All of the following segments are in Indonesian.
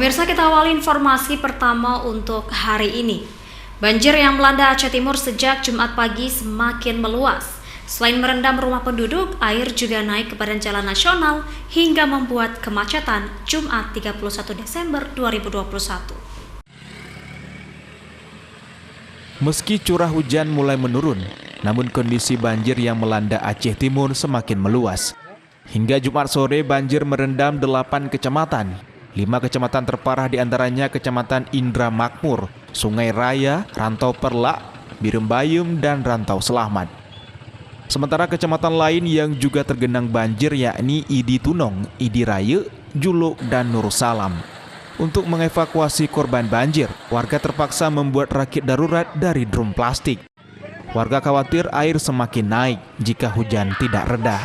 Pemirsa, kita awali informasi pertama untuk hari ini. Banjir yang melanda Aceh Timur sejak Jumat pagi semakin meluas. Selain merendam rumah penduduk, air juga naik ke badan jalan nasional hingga membuat kemacetan Jumat 31 Desember 2021. Meski curah hujan mulai menurun, namun kondisi banjir yang melanda Aceh Timur semakin meluas. Hingga Jumat sore banjir merendam 8 kecamatan. 5 kecamatan terparah diantaranya Kecamatan Indra Makmur, Sungai Raya, Rantau Perlak, Birembayum, dan Rantau Selamat. Sementara kecamatan lain yang juga tergenang banjir yakni Idi Tunong, Idi Raya, Juluk, dan Nur Salam. Untuk mengevakuasi korban banjir, warga terpaksa membuat rakit darurat dari drum plastik. Warga khawatir air semakin naik jika hujan tidak reda.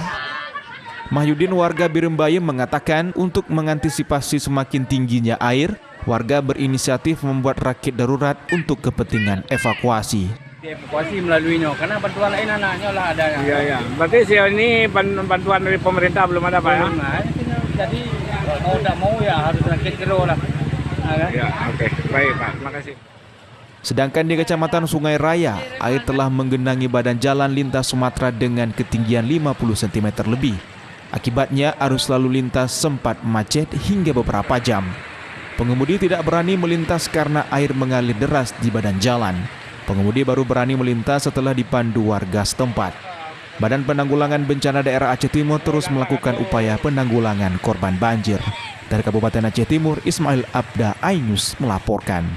Mahyudin, warga Birembayum, mengatakan untuk mengantisipasi semakin tingginya air, warga berinisiatif membuat rakit darurat untuk kepentingan evakuasi. Evakuasi melaluinya, karena bantuan lain anaknya lah ada. Iya. Berarti sejauh ini bantuan dari pemerintah belum ada, Pak? Belum, jadi mau tidak mau ya harus rakit kilo lah. Ya, oke. Baik, Pak. Terima kasih. Sedangkan di Kecamatan Sungai Raya, air telah menggenangi badan jalan lintas Sumatera dengan ketinggian 50 cm lebih. Akibatnya arus lalu lintas sempat macet hingga beberapa jam. Pengemudi tidak berani melintas karena air mengalir deras di badan jalan. Pengemudi baru berani melintas setelah dipandu warga setempat. Badan Penanggulangan Bencana Daerah Aceh Timur terus melakukan upaya penanggulangan korban banjir. Dari Kabupaten Aceh Timur, Ismail Abda, iNews melaporkan.